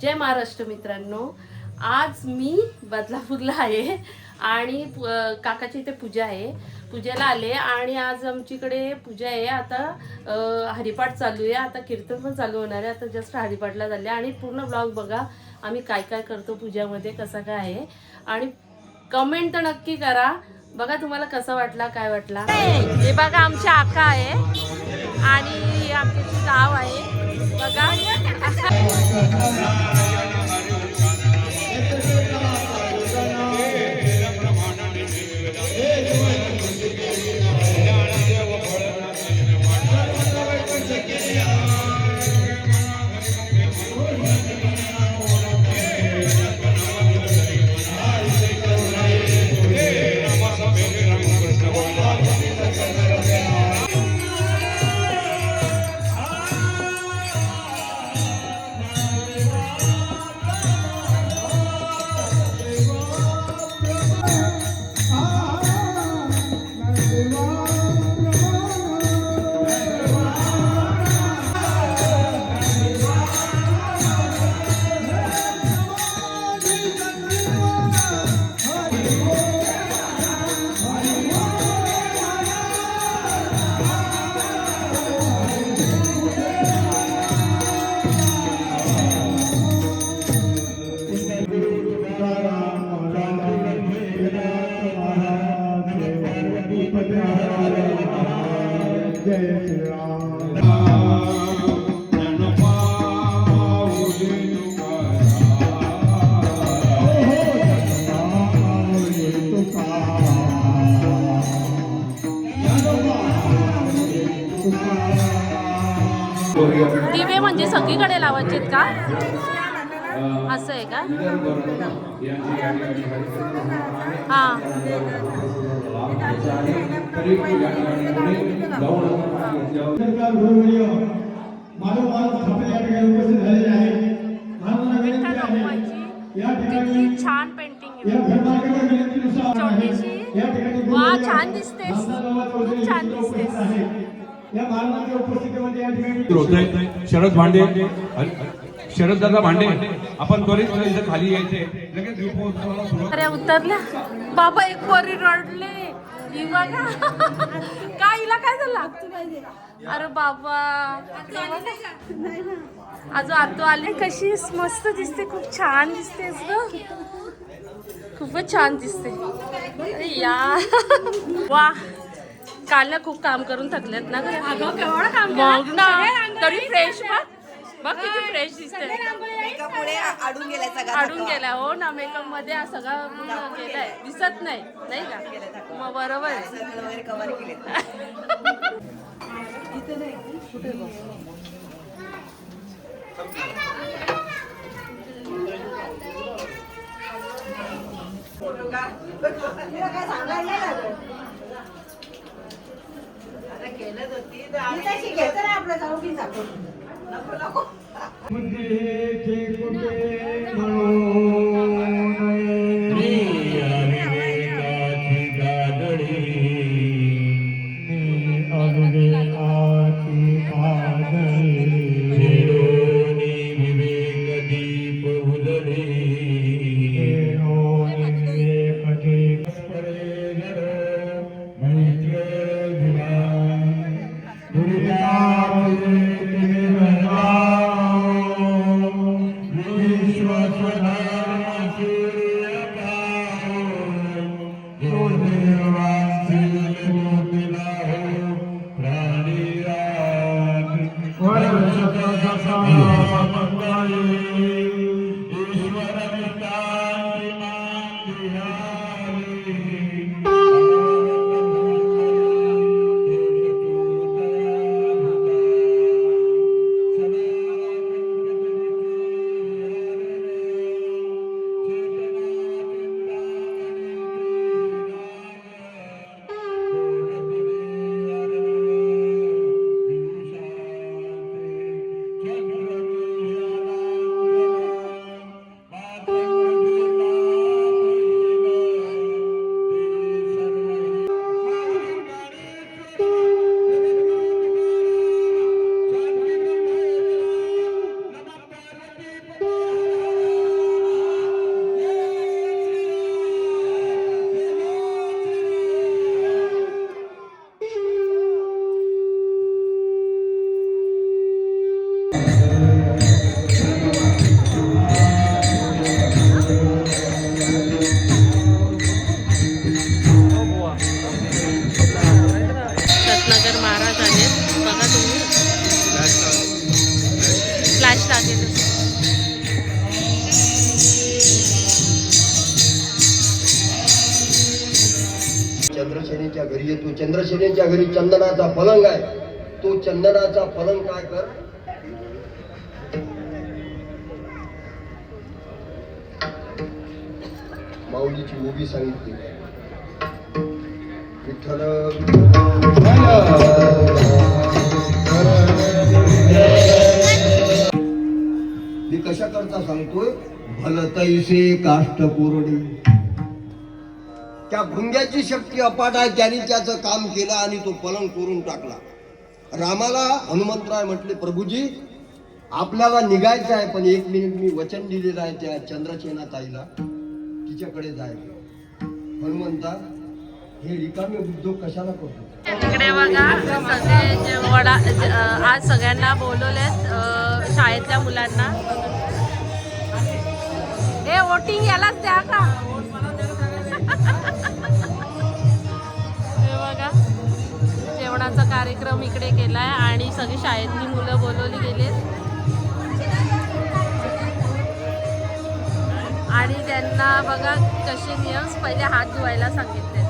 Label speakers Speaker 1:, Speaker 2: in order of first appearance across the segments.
Speaker 1: जय महाराष्ट्र मित्रांनो. आज मी बदलापूरला आहे आणि काकाची इथे पूजा आहे. पूजेला आले आणि आज आमच्याकडे पूजा आहे. आता हरिपाठ चालू आहे, आता कीर्तन पण चालू होणार आहे. आता जस्ट हरिपाठला झाले आणि पूर्ण ब्लॉग बघा आम्ही काय काय करतो पूजामध्ये, कसं काय आहे आणि कमेंट तर नक्की करा. बघा तुम्हाला कसं वाटला, काय वाटला. हे बघा आमची आका आहे आणि आमचे गाव आहे बघा. दिवे म्हणजे सगळीकडे लावायचे का? असं आहे का? हां किती छान पेंटिंग छोटीशी. वा छान दिसतेस, खूप छान दिसतेस.
Speaker 2: शरद भांडे, शरद दादा भांडे, आपण त्वरित इथं खाली यायचे. लगेच
Speaker 1: अरे उतरल्या बाबा, एक पोरी रडले. ही बघा काय, हिला काय झालं? अरे बाबा आजो आतो आले. कशी मस्त दिसते, खूप छान दिसतेस ग, खूपच छान दिसते. अरे यार वा, काल ना खूप काम करून थकलेत ना ग. मग ना तरी फ्रेश बघ किती फ्रेश दिसते. आडून गेला हो ना, मेकअप मध्ये सगळं केलाय, दिसत नाही नाही का? मग बरोबर आहे.
Speaker 3: चंद्रसेनाच्या घरी येतो. चंद्रसेनेच्या घरी चंदनाचा पलंग आहे. तो चंदनाचा पलंग काय कर, माऊलीची उभी सांगितली. विठ्ठल मी कशा करता सांगतोय, भलतैसे काष्ट पुरडी. त्या भुंग्याची शक्ती अपाट आहे. त्याने त्याचं काम केलं आणि तो पलंग करून टाकला. रामाला हनुमंतराय म्हटले, प्रभूजी आपल्याला निघायचं आहे, पण 1 मिनिट मी वचन दिलेलं आहे त्या चंद्रसेना ताईला, तिच्याकडे जायचं. हनुमंता, हे रिकामे उद्योग कशाला करतो?
Speaker 1: इकडे बघा सगळे आज सगळ्यांना बोलवलेत, शाळेतल्या मुलांना. हे वोटिंग यालाच द्या का? हे बघा जेवणाचा कार्यक्रम इकडे केलाय आणि सगळी शाळेतली मुलं बोलवली गेलीत आणि त्यांना बघा कसे नियम, पहिले हात धुवायला सांगितले.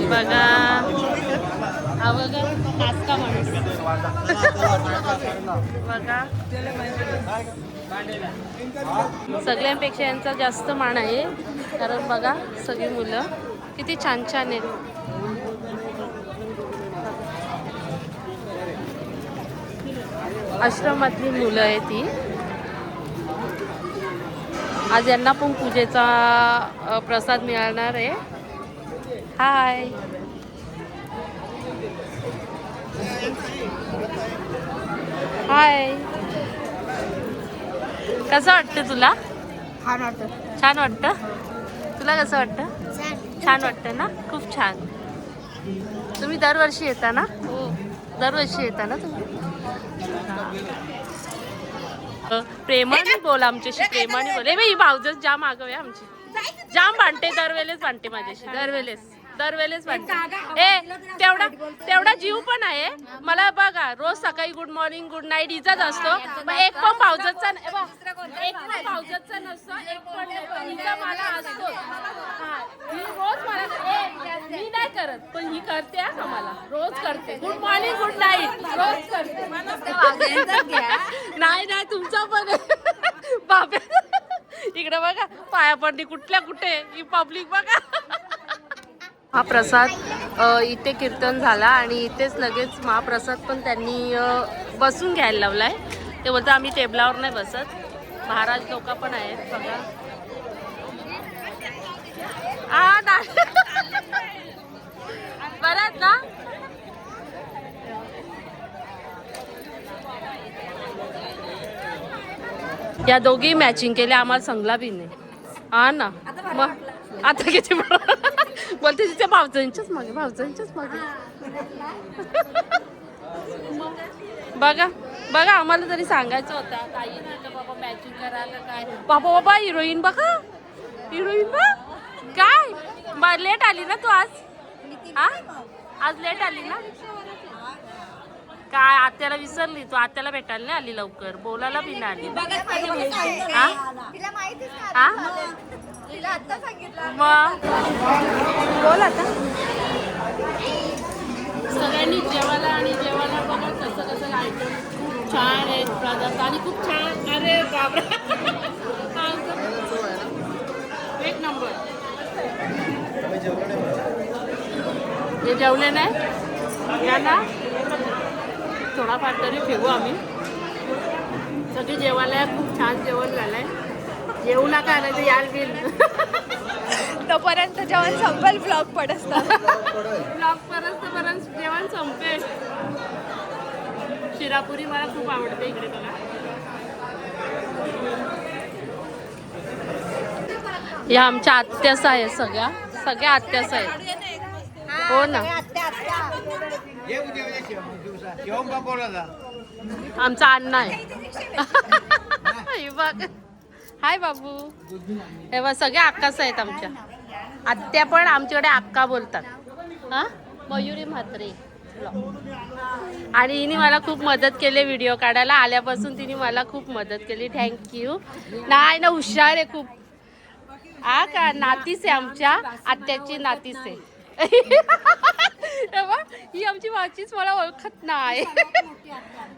Speaker 1: बघा हा बघा नाचता माणूस बघा, सगळ्यांपेक्षा यांचा जास्त मान आहे, कारण बघा सगळी मुलं किती छान छान आहेत. आश्रमातली मुलं आहे ती. आज यांना पण पूजेचा प्रसाद मिळणार आहे. हाय, हाय, कसं वाटतं तुला? छान वाटतं. तुला कसं वाटतं? छान वाटतं ना, खूप छान. तुम्ही दरवर्षी येता ना? दरवर्षी येता ना तुम्ही? प्रेमाने बोल आमच्याशी, प्रेमाने बोल. ही भाऊजच जाम आगाऊ आहे आमची, जाम भांडते, दरवेळेस भांडते माझ्याशी, दरवेळेस भांडते. तेवढा जीव पण आहे मला. बघा रोज सकाळी गुड मॉर्निंग गुड नाईट हिचाच असतो, एक पण भाऊजचा नसतो, एक पण हिचा मला असतो. ही रोज मला, मी नाही करत पण ही करते का, मला रोज करते. गुड मॉर्निंग गुड नाईट रोज करते. नाही तुमचा पण बाबे इकडे बघा पाया पडली कुठल्या कुठे, ही पब्लिक बघा. हा प्रसाद इथे कीर्तन झाला आणि इथेच लगेच महाप्रसाद पण त्यांनी बसून घ्यायला लावलाय. ते बोलतं आम्ही टेबलावर नाही बसत. महाराज लोक पण आहेत बघा. बरं ना, या दोघी मॅचिंग केले, आम्हाला संगला बी नाही. हा ना, मग आता किती बोलते तिच्या भावजांच्याच मागे, भावजांच्याच मागे. बघा आम्हाला तरी सांगायचं होतं ताई नाही बाबा मॅचिंग करायला काय. बाबा हिरोईन बघा, हिरोईन बघ काय लेट आली ना तू आज. हा आज लेट आली ना काय? आत्याला विसरली तू, आत्याला भेटायला नाही आली लवकर, बोलायला बी नाही आली. मग बोल आता. सगळ्यांनी जेवायला आणि जेवायला बघा कसं आयटम खूप छान आहेत पदार्थ आणि खूप छान. अरे बाबा एक नंबर. हे जेवले नाही या ना, थोडाफार तरी ठेवू आम्ही. सगळे जेवायला खूप छान जेवण झालंय. येऊ नका नाही तर याल बिल.
Speaker 4: तोपर्यंत जेवण संपेल, ब्लॉग पडत
Speaker 1: ब्लॉग जेवण संपेल. शिरापुरी मला खूप आवडते इकडे बघा. या आमच्या आत्याच आहे, सगळ्या आत्याच आहेत. हो ना, आमचा अण्णा आहे. बघ हाय बाबू, हे बघ सगळ्या अक्काच आहेत आमच्या. आत्या पण आमच्याकडे अक्का बोलतात. हा मयुरी म्हात्रे. आणि हिने मला खूप मदत केली व्हिडिओ काढायला. आल्यापासून तिने मला खूप मदत केली, थँक्यू. नाही ना, हुशार आहे खूप. हा का नातीस आहे आमच्या आत्याची नातीस आहे. हे बघ, ही आमची भाचीच मला ओळखत नाही.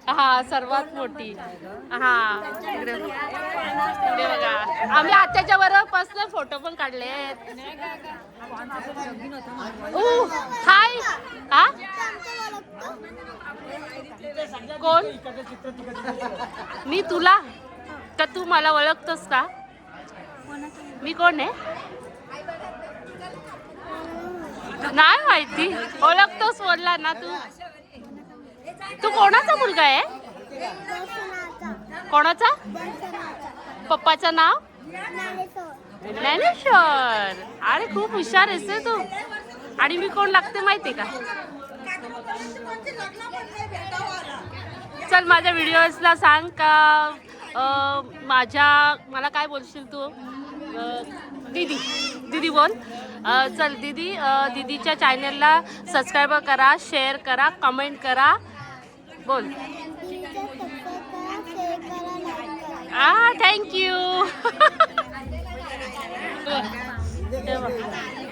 Speaker 1: हा सर्वात मोठी. हा इकडे बघा आम्ही आत्याच्या बरोबर पर्सनल फोटो पण काढले आहेत. हाय. हा कोण मी तुला का तू मला ओळखतोस का? मी कोण आहे नाही माहिती. ओळखतोस बोलला ना तू. तू कोणाचा मुलगा आहे? कोणाचा? पप्पाचं नाव ज्ञानेश्वर. अरे खूप हुशार आहेस रे तू. आणि मी कोण लागते माहिती का? चल माझ्या व्हिडिओजला सांग का मला काय बोलशील तू? दीदी दीदी बोल. चल दीदी, दीदीच्या चॅनलला सबस्क्राईब करा, शेअर करा, कमेंट करा. बोल. थँक्यू.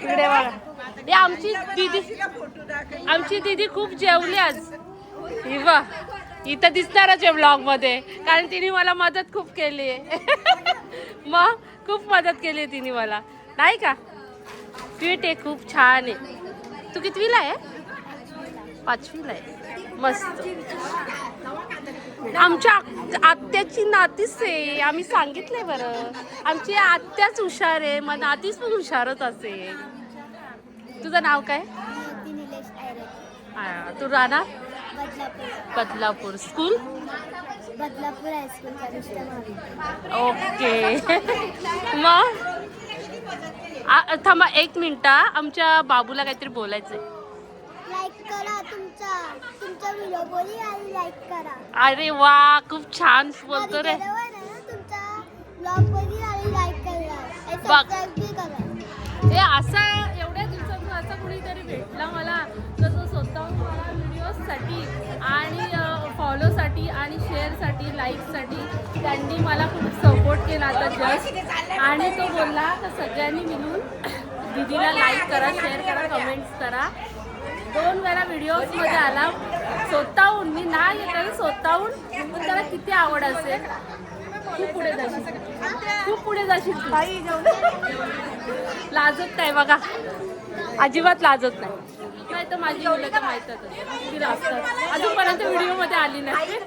Speaker 1: इकडे बघा हे आमची दीदी खूप जेवली आज. ही बघ इथं दिसणारच आहे ब्लॉग मध्ये, कारण तिने मला मदत खूप केली आहे. मग खूप मदत केली आहे तिने मला, नाही का? स्वीट आहे, खूप छान आहे. तू कितवीला आहे? 5वीला आहे. मस्त. आमच्या आत्याची नातीच आहे. आम्ही सांगितलंय बरं. आमची आत्याच हुशार आहे, मग नातीच पण हुशारच असेल. तुझं नाव काय? तू राहणार Badlapur. School
Speaker 4: Badlapur high school.
Speaker 1: Okay. मग थांबा 1 मिनिट. आमच्या बाबूला काहीतरी बोलायचंय.
Speaker 4: लाईक करा तुमचा व्हिडिओ बोली आणि लाईक करा.
Speaker 1: अरे वा खूप छान बोलतो रे.
Speaker 4: तुमचा ब्लॉग बोली आणि लाईक करा. सबस्क्राइब करा.
Speaker 1: हे असं एवढ्या दिवसातून असं कुणीतरी भेटला मला, तर तो स्वतःहून मला व्हिडिओजसाठी आणि फॉलोसाठी आणि शेअरसाठी लाईकसाठी त्यांनी मला खूप सपोर्ट केला आता जस्ट. आणि तो बोलला तर सगळ्यांनी मिळून दीदीला लाईक करा, शेअर करा, कमेंट्स करा. 2 वेळा व्हिडिओजमध्ये आला स्वतःहून. मी नाही येत स्वतःहून, पण त्याला किती आवड असेल. खूप पुढे जाशील, खूप पुढे जाशील तू. लाजत नाही बघा, अजिबात लाजत नाही तर माझी मुलं तर माहीतच ती लाजतात. अजूनपर्यंत व्हिडिओमध्ये आली नाही.